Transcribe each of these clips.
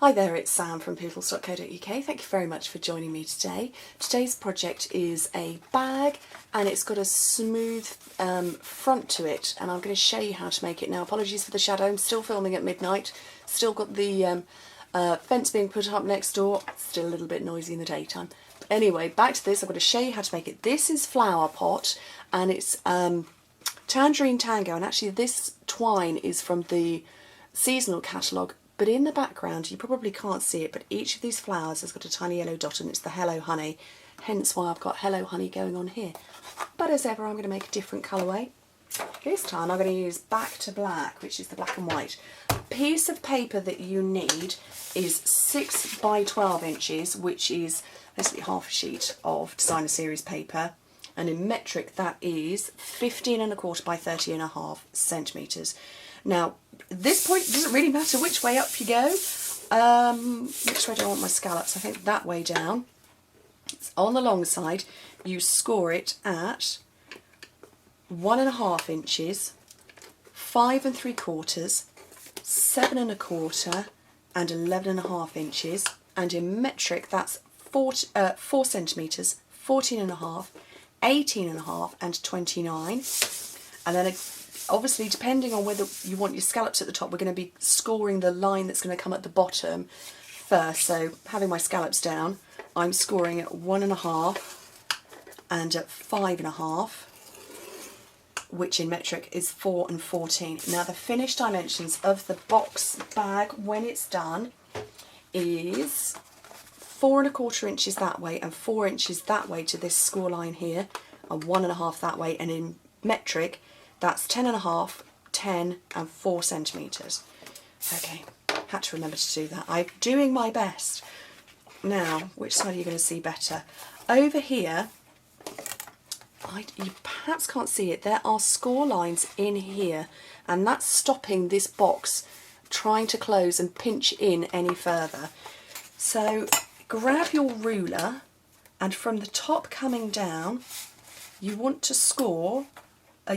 Hi there, it's Sam from Pootles.co.uk. Thank you very much for joining me today. Today's project is a bag and it's got a smooth front to it, and I'm going to show you how to make it now. Apologies for the shadow, I'm still filming at midnight, still got the fence being put up next door, still a little bit noisy in the daytime. Anyway, back to this. I'm going to show you how to make it. This is Flower Pot and it's Tangerine Tango, and actually this twine is from the seasonal catalogue. But in the background, you probably can't see it, but each of these flowers has got a tiny yellow dot and it's the Hello Honey, hence why I've got Hello Honey going on here. But as ever, I'm going to make a different colourway. This time I'm going to use Back to Black, which is the black and white. The piece of paper that you need is 6 by 12 inches, which is basically half a sheet of designer series paper. And in metric, that is 15¼ by 30½ centimetres. Now, at this point, it doesn't really matter which way up you go. Which way do I want my scallops? I think that way down. It's on the long side, you score it at 1½ inches, 5¾ 7¼ and 11½ inches. And in metric, that's 4 centimetres, 14½, 18½ and 29. And then obviously, depending on whether you want your scallops at the top, we're going to be scoring the line that's going to come at the bottom first. So having my scallops down, I'm scoring at 1½ and at 5½, which in metric is 4 and 14. Now the finished dimensions of the box bag when it's done is 4¼ inches that way and 4 inches that way to this score line here, and 1½ that way, and in metric that's 10½, 10 and 4 centimetres. Okay, had to remember to do that. I'm doing my best. Now, which side are you going to see better? Over here, you perhaps can't see it, there are score lines in here, and that's stopping this box trying to close and pinch in any further. So grab your ruler, and from the top coming down, you want to score.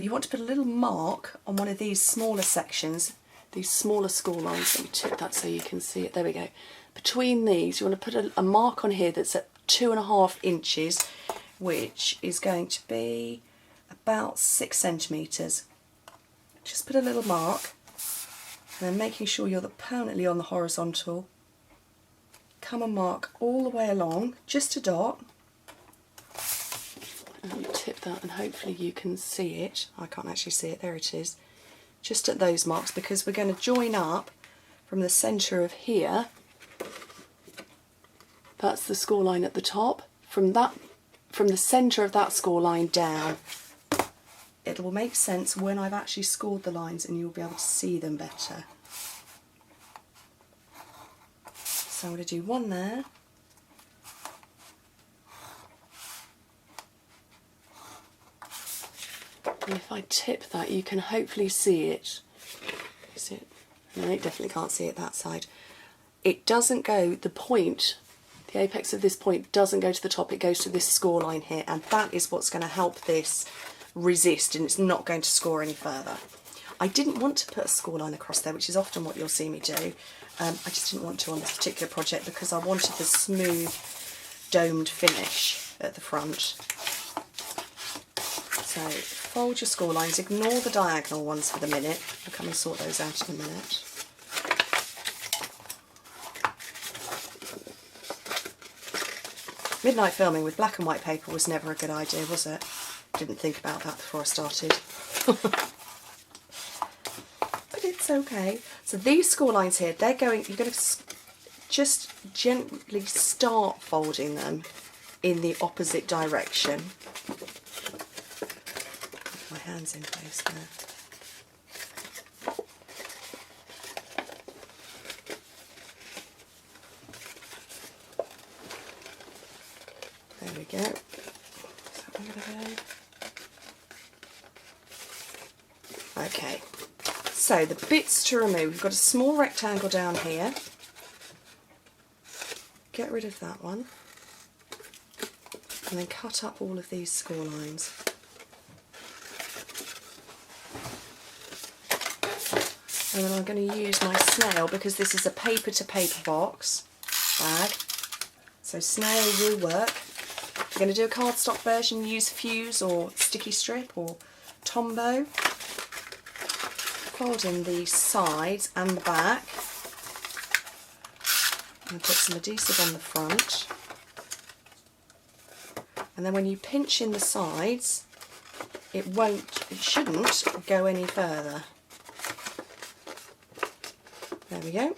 You want to put a little mark on one of these smaller sections, these smaller score lines. Let me tip that so you can see it. There we go. Between these, you want to put a mark on here that's at 2½ inches, which is going to be about 6 centimetres. Just put a little mark, and then making sure you're permanently on the horizontal. Come and mark all the way along, just a dot. Let me tip that and hopefully you can see it. I can't actually see it, there it is. Just at those marks, because we're going to join up from the centre of here. That's the score line at the top. From the centre of that score line down. It will make sense when I've actually scored the lines and you'll be able to see them better. So I'm going to do one there. And if I tip that, you can hopefully see it. Is it? No, you definitely can't see it that side. It doesn't go, the point, the apex of this point doesn't go to the top, it goes to this score line here, and that is what's going to help this resist, and it's not going to score any further. I didn't want to put a score line across there, which is often what you'll see me do. I just didn't want to on this particular project because I wanted the smooth domed finish at the front. So fold your score lines, ignore the diagonal ones for the minute. I'll come and sort those out in a minute. Midnight filming with black and white paper was never a good idea, was it? Didn't think about that before I started. But it's okay. So these score lines here, they're going, you're going to just gently start folding them in the opposite direction. My hands in place there. There we go. Is that one going to go? Okay. So the bits to remove, we've got a small rectangle down here. Get rid of that one. And then cut up all of these score lines. And then I'm going to use my snail because this is a paper to paper box bag. So snail will work. If you're going to do a cardstock version, use fuse or sticky strip or Tombow. Fold in the sides and the back. And put some adhesive on the front. And then when you pinch in the sides, it shouldn't go any further. There we go.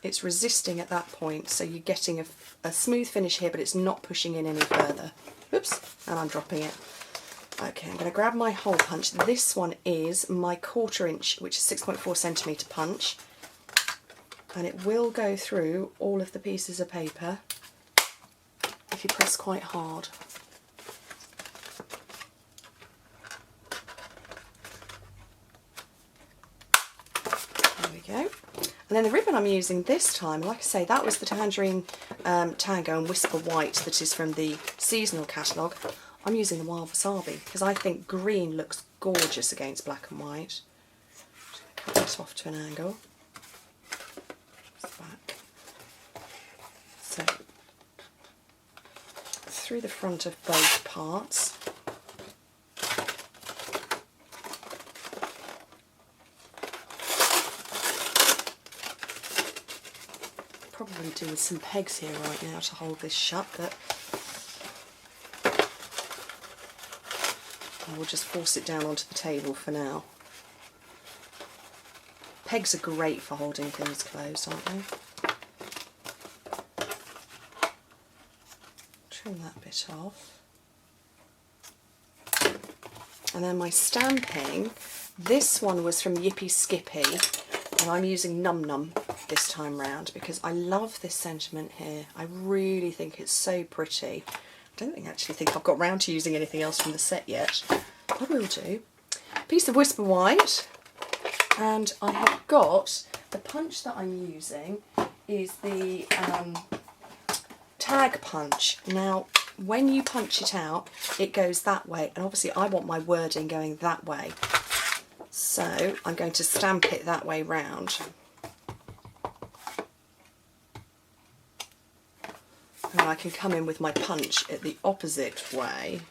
It's resisting at that point, so you're getting a smooth finish here, but it's not pushing in any further. Oops, and I'm dropping it. Okay, I'm going to grab my hole punch. This one is my 1/4 inch, which is 6.4 centimetre punch. And it will go through all of the pieces of paper if you press quite hard. There we go. And then the ribbon I'm using this time, like I say, that was the Tangerine Tango and Whisper White that is from the seasonal catalogue. I'm using the Wild Wasabi because I think green looks gorgeous against black and white. Just cut this off to an angle. Back. So through the front of both parts. Probably do with some pegs here right now to hold this shut, but I will just force it down onto the table for now. Pegs are great for holding things closed, aren't they? Trim that bit off. And then my stamping, this one was from Yippee Skippy, and I'm using Num Num this time round because I love this sentiment here. I really think it's so pretty. I don't actually think I've got round to using anything else from the set yet. I will do. Piece of Whisper White. And I have got, the punch that I'm using is the tag punch. Now, when you punch it out, it goes that way, and obviously I want my wording going that way. So I'm going to stamp it that way round. And I can come in with my punch at the opposite way.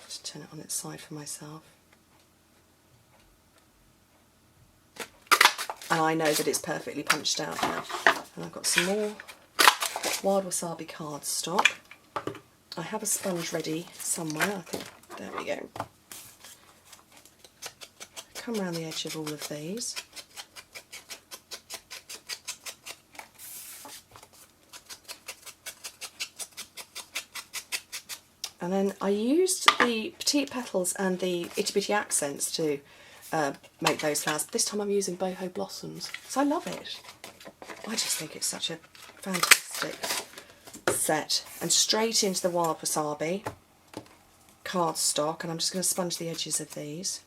Just turn it on its side for myself. And I know that it's perfectly punched out now. And I've got some more Wild Wasabi cardstock. I have a sponge ready somewhere, I think. There we go. Come around the edge of all of these. And then I used the Petite Petals and the Itty Bitty Accents to make those flowers. This time I'm using Boho Blossoms, so I love it. I just think it's such a fantastic set. And straight into the Wild Wasabi cardstock, and I'm just going to sponge the edges of these.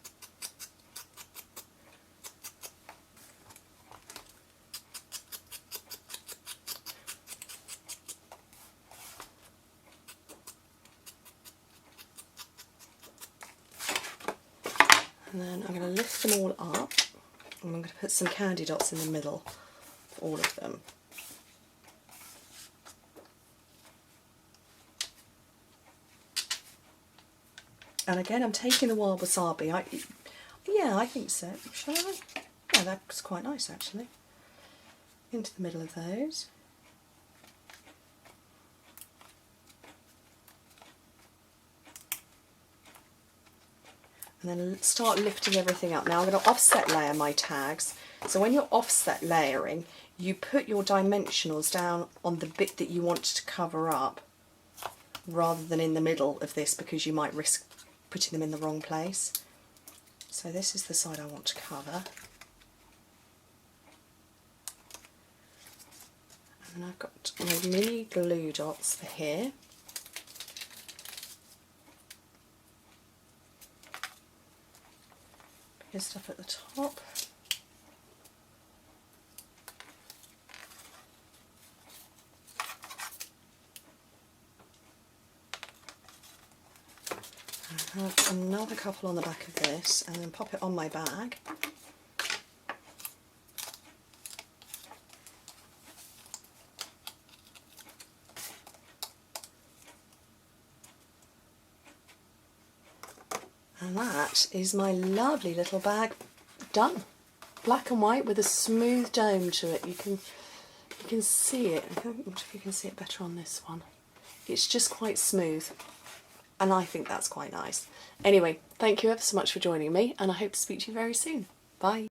And then I'm going to lift them all up, and I'm going to put some candy dots in the middle of all of them. And again, I'm taking the Wild Wasabi. Yeah, I think so. Shall I? Yeah, that's quite nice actually. Into the middle of those. And then start lifting everything up. Now I'm going to offset layer my tags. So when you're offset layering, you put your dimensionals down on the bit that you want to cover up rather than in the middle of this, because you might risk putting them in the wrong place. So this is the side I want to cover. And I've got my mini glue dots for here. Here's stuff at the top. I have another couple on the back of this, and then pop it on my bag. And that is my lovely little bag done. Black and white with a smooth dome to it. You can see it. I wonder if you can see it better on this one. It's just quite smooth, and I think that's quite nice. Anyway, thank you ever so much for joining me, and I hope to speak to you very soon. Bye.